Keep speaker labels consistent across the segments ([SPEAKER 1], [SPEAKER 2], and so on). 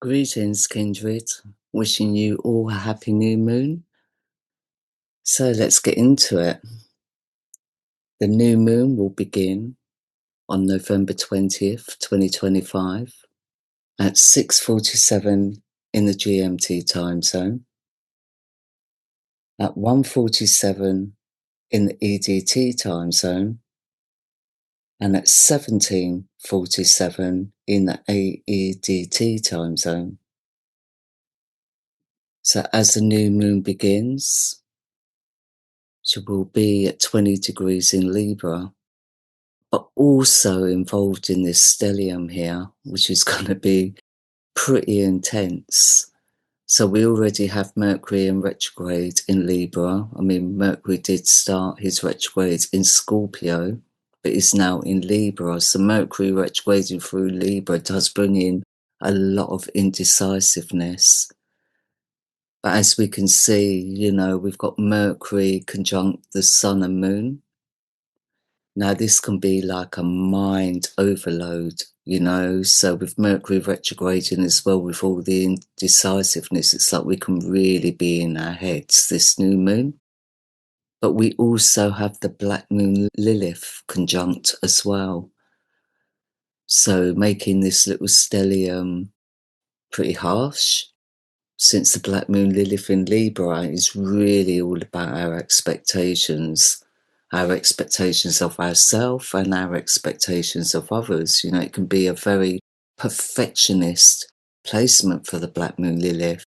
[SPEAKER 1] Greetings, kindred. Wishing you all a happy new moon. So let's get into it. The new moon will begin on November 20th, 2025 at 6:47 in the GMT time zone, at 1:47 in the EDT time zone, and at 17:47 in the AEDT time zone. So as the new moon begins, she will be at 20 degrees in Libra, but also involved in this stellium here, which is going to be pretty intense. So we already have Mercury in retrograde in Libra. I mean, Mercury did start his retrograde in Scorpio, but is now in Libra. So Mercury retrograding through Libra does bring in a lot of indecisiveness. But as we can see, we've got Mercury conjunct the Sun and Moon. Now, this can be like a mind overload, so with Mercury retrograding as well, with all the indecisiveness, it's like we can really be in our heads this new moon. But we also have the Black Moon Lilith conjunct as well. So making this little stellium pretty harsh, since the Black Moon Lilith in Libra is really all about our expectations of ourselves and our expectations of others. It can be a very perfectionist placement for the Black Moon Lilith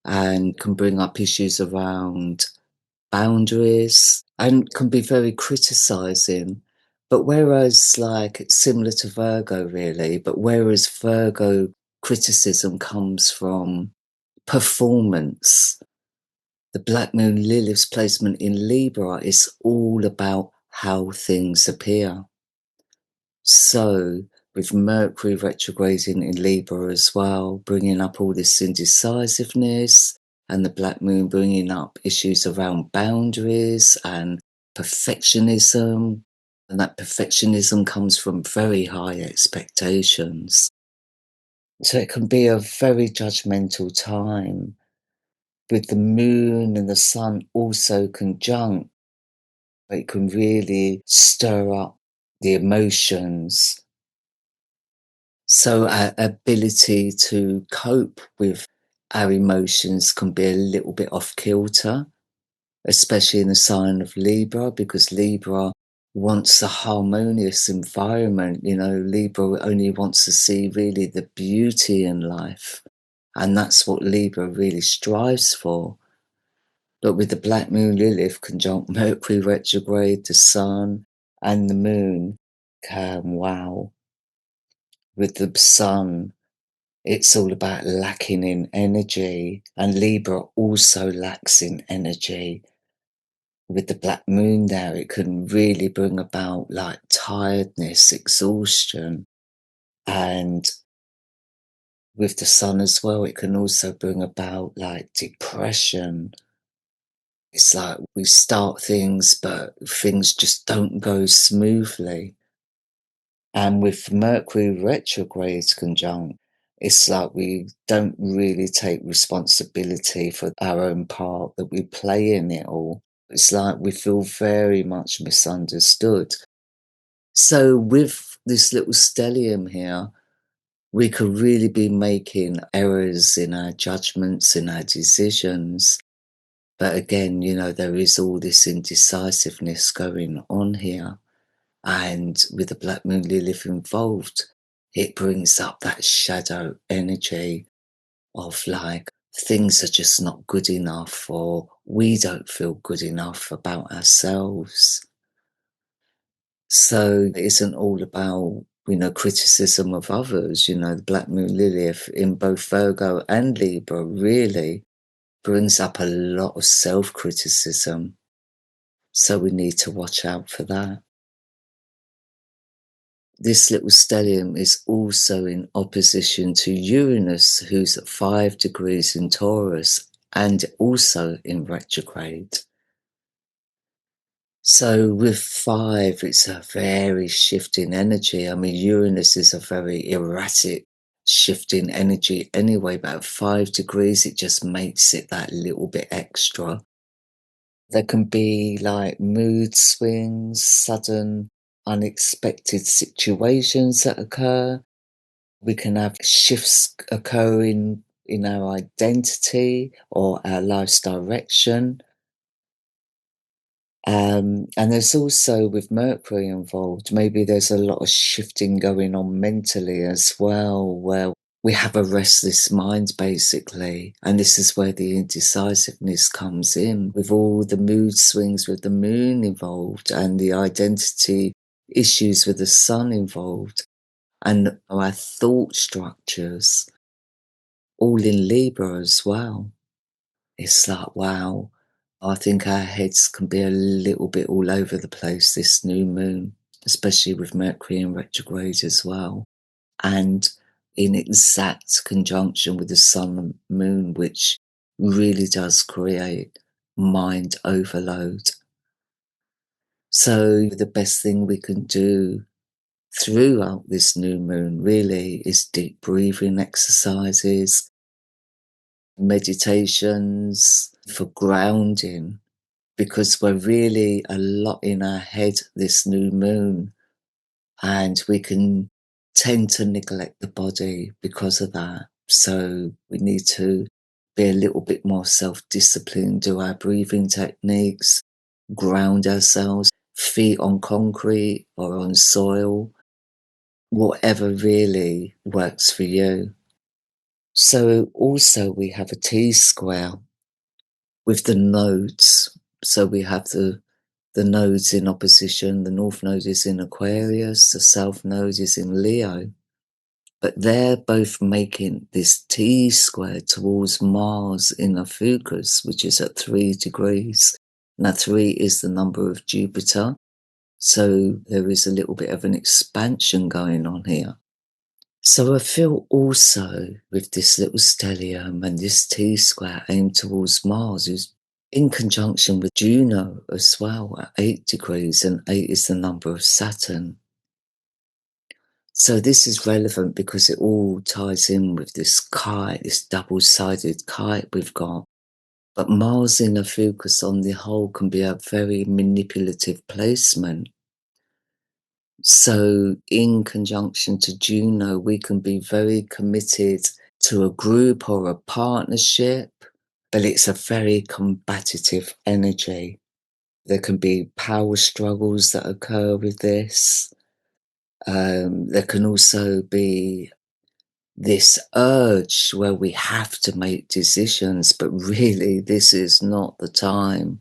[SPEAKER 1] and can bring up issues around boundaries and can be very criticizing. But whereas, like, it's similar to Virgo, really, but whereas Virgo criticism comes from performance, the Black Moon Lilith's placement in Libra is all about how things appear. So, with Mercury retrograding in Libra as well, bringing up all this indecisiveness, and the Black Moon bringing up issues around boundaries and perfectionism. And that perfectionism comes from very high expectations. So it can be a very judgmental time, with the moon and the sun also conjunct. It can really stir up the emotions. So our ability to cope with our emotions can be a little bit off kilter, especially in the sign of Libra, because Libra wants a harmonious environment. Libra only wants to see really the beauty in life. And that's what Libra really strives for. But with the Black Moon Lilith conjunct Mercury retrograde, the Sun and the Moon, wow. With the Sun, it's all about lacking in energy, and Libra also lacks in energy. With the Black Moon there, it can really bring about like tiredness, exhaustion. And with the Sun as well, it can also bring about like depression. It's like we start things, but things just don't go smoothly. And with Mercury retrograde conjunct, it's like we don't really take responsibility for our own part that we play in it all. It's like we feel very much misunderstood. So with this little stellium here, we could really be making errors in our judgments, in our decisions. But again, there is all this indecisiveness going on here. And with the Black Moon Lilith involved, it brings up that shadow energy of like, things are just not good enough, or we don't feel good enough about ourselves. So it isn't all about, criticism of others. The Black Moon Lilith in both Virgo and Libra really brings up a lot of self-criticism. So we need to watch out for that. This little stellium is also in opposition to Uranus, who's at 5 degrees in Taurus and also in retrograde. So with 5, it's a very shifting energy. I mean, Uranus is a very erratic shifting energy anyway, about 5 degrees, it just makes it that little bit extra. There can be like mood swings, sudden unexpected situations that occur. We can have shifts occurring in our identity or our life's direction. And there's also, with Mercury involved, maybe there's a lot of shifting going on mentally as well, where we have a restless mind, basically. And this is where the indecisiveness comes in, with all the mood swings with the moon involved and the identity issues with the sun involved and our thought structures, all in Libra as well. It's like, wow, I think our heads can be a little bit all over the place this new moon, especially with Mercury in retrograde as well. And in exact conjunction with the sun and moon, which really does create mind overload. So the best thing we can do throughout this new moon really is deep breathing exercises, meditations for grounding, because we're really a lot in our head this new moon, and we can tend to neglect the body because of that. So we need to be a little bit more self-disciplined, do our breathing techniques, ground ourselves, feet on concrete or on soil, whatever really works for you. So also we have a T-square with the nodes. So we have the nodes in opposition. The North Node is in Aquarius, the South Node is in Leo. But they're both making this T-square towards Mars in Ophiuchus, which is at 3 degrees. Now 3 is the number of Jupiter. So there is a little bit of an expansion going on here. So I feel also with this little stellium and this T-square aimed towards Mars, who's in conjunction with Juno as well at 8 degrees, and 8 is the number of Saturn. So this is relevant because it all ties in with this kite, this double-sided kite we've got. But Mars in Ophiuchus on the whole can be a very manipulative placement. So in conjunction to Juno, we can be very committed to a group or a partnership, but it's a very combative energy. There can be power struggles that occur with this. There can also be this urge where we have to make decisions, but really this is not the time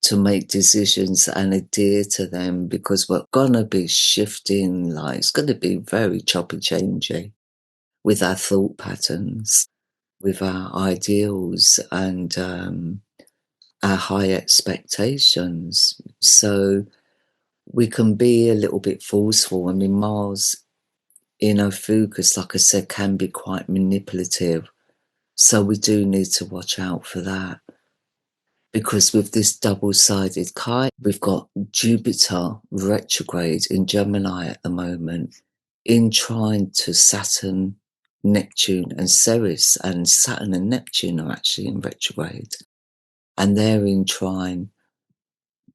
[SPEAKER 1] to make decisions and adhere to them, because we're gonna be shifting, like it's gonna be very choppy changey with our thought patterns, with our ideals and our high expectations. So we can be a little bit forceful. I mean, Mars in Ophiuchus, like I said, can be quite manipulative. So we do need to watch out for that. Because with this double-sided kite, we've got Jupiter retrograde in Gemini at the moment, in trine to Saturn, Neptune and Ceres, and Saturn and Neptune are actually in retrograde. And they're in trine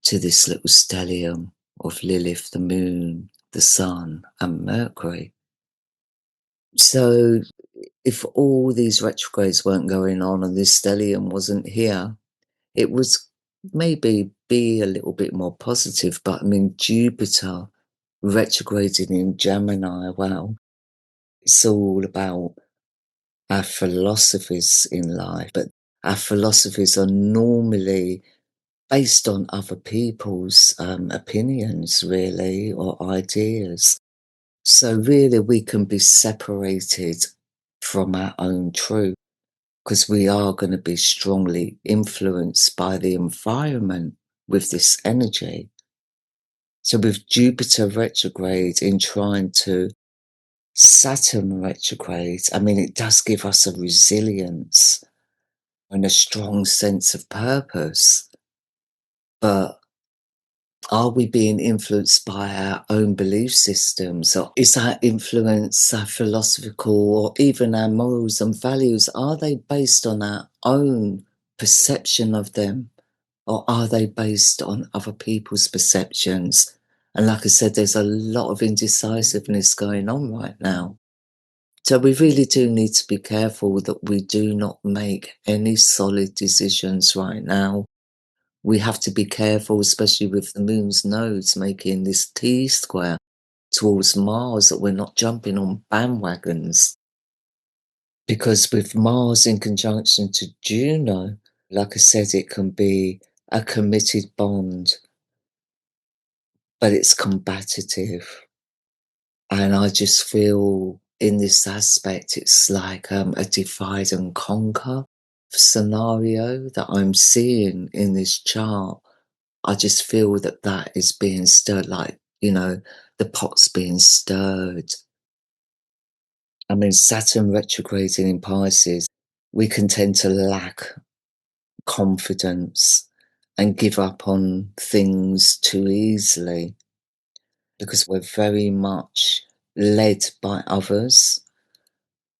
[SPEAKER 1] to this little stellium of Lilith, the moon, the sun and Mercury. So if all these retrogrades weren't going on and this stellium wasn't here, it would maybe be a little bit more positive. But I mean, Jupiter retrograding in Gemini, well, it's all about our philosophies in life, but our philosophies are normally based on other people's opinions, really, or ideas. So really we can be separated from our own truth, because we are going to be strongly influenced by the environment with this energy. So with Jupiter retrograde in trine to Saturn retrograde, I mean, it does give us a resilience and a strong sense of purpose. But Are we being influenced by our own belief systems? Or is our influence our philosophical or even our morals and values? Are they based on our own perception of them? Or are they based on other people's perceptions? And like I said, there's a lot of indecisiveness going on right now. So we really do need to be careful that we do not make any solid decisions right now. We have to be careful, especially with the moon's nodes making this T square towards Mars, that we're not jumping on bandwagons. Because with Mars in conjunction to Juno, like I said, it can be a committed bond, but it's combative. And I just feel in this aspect, it's like a divide and conquer scenario that I'm seeing in this chart. I just feel that that is being stirred, like, the pot's being stirred. I mean, Saturn retrograding in Pisces, we can tend to lack confidence and give up on things too easily because we're very much led by others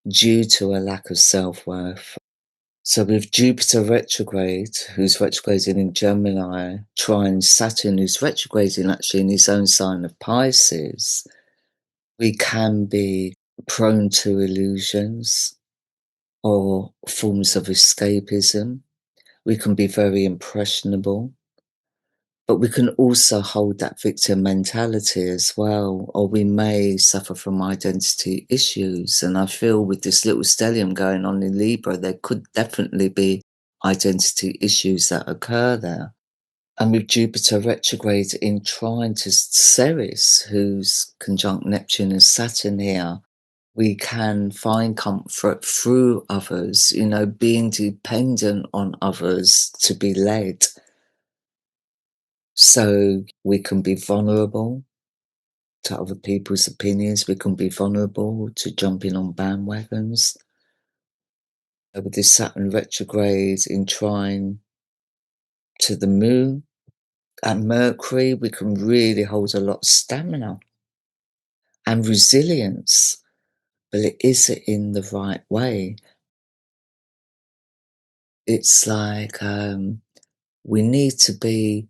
[SPEAKER 1] due to a lack of self-worth. So with Jupiter retrograde, who's retrograding in Gemini, trine Saturn, who's retrograding actually in his own sign of Pisces, we can be prone to illusions or forms of escapism. We can be very impressionable, but we can also hold that victim mentality as well, or we may suffer from identity issues. And I feel with this little stellium going on in Libra, there could definitely be identity issues that occur there. And with Jupiter retrograde in trine to Ceres, who's conjunct Neptune and Saturn here, we can find comfort through others, being dependent on others to be led. So we can be vulnerable to other people's opinions. We can be vulnerable to jumping on bandwagons. With this Saturn retrograde in trine to the moon and Mercury, we can really hold a lot of stamina and resilience, but it is in the right way. It's like we need to be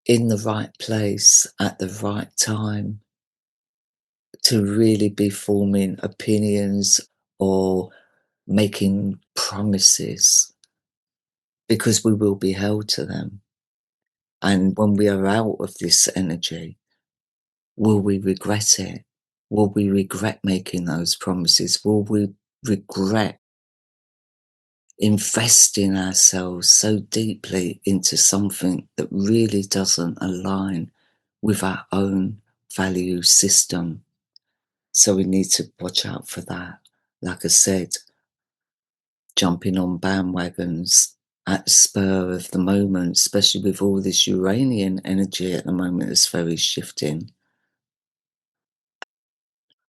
[SPEAKER 1] in the right place at the right time to really be forming opinions or making promises, because we will be held to them. And when we are out of this energy, will we regret it? Will we regret making those promises? Will we regret investing ourselves so deeply into something that really doesn't align with our own value system? So we need to watch out for that. Like I said, jumping on bandwagons at the spur of the moment, especially with all this Uranian energy at the moment, is very shifting.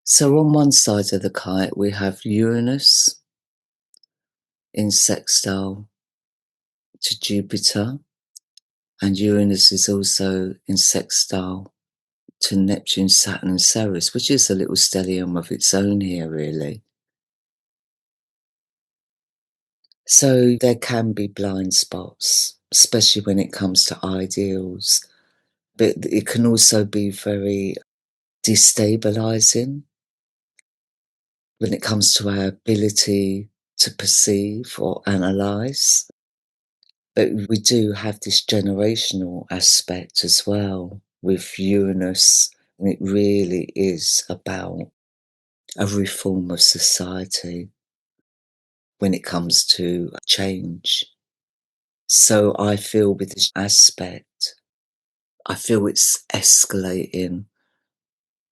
[SPEAKER 1] So on one side of the kite, we have Uranus in sextile to Jupiter, and Uranus is also in sextile to Neptune, Saturn, and Ceres, which is a little stellium of its own here, really. So there can be blind spots, especially when it comes to ideals, but it can also be very destabilizing when it comes to our ability to perceive or analyze. But we do have this generational aspect as well with Uranus, and it really is about a reform of society when it comes to change. So I feel with this aspect, I feel it's escalating,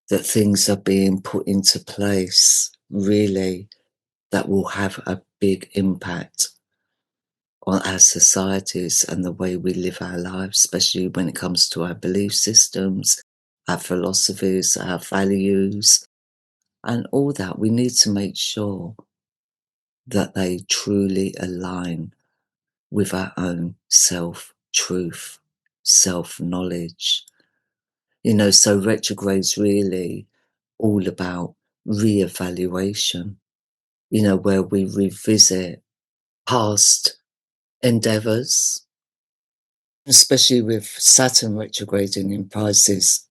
[SPEAKER 1] that things are being put into place, really, that will have a big impact on our societies and the way we live our lives, especially when it comes to our belief systems, our philosophies, our values, and all that. We need to make sure that they truly align with our own self-truth. self-knowledge. So retrograde's really all about re-evaluation, where we revisit past endeavors, especially with Saturn retrograding in Pisces.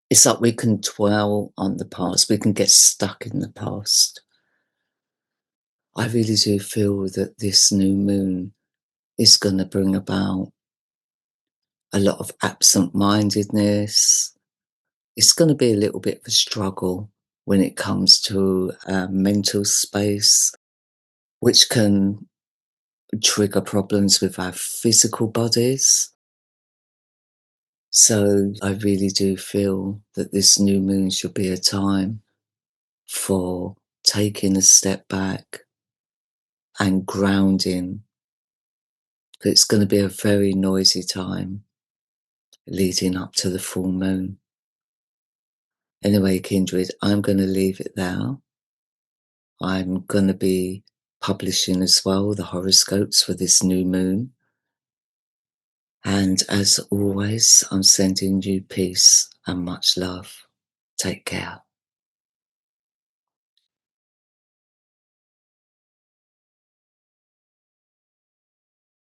[SPEAKER 1] It's like we can dwell on the past, we can get stuck in the past. I really do feel that this new moon is going to bring about a lot of absent-mindedness. It's going to be a little bit of a struggle when it comes to mental space, which can trigger problems with our physical bodies. So I really do feel that this new moon should be a time for taking a step back and grounding. It's going to be a very noisy time leading up to the full moon. Anyway, Kindred, I'm going to leave it there. I'm going to be publishing as well the horoscopes for this new moon. And as always, I'm sending you peace and much love. Take care.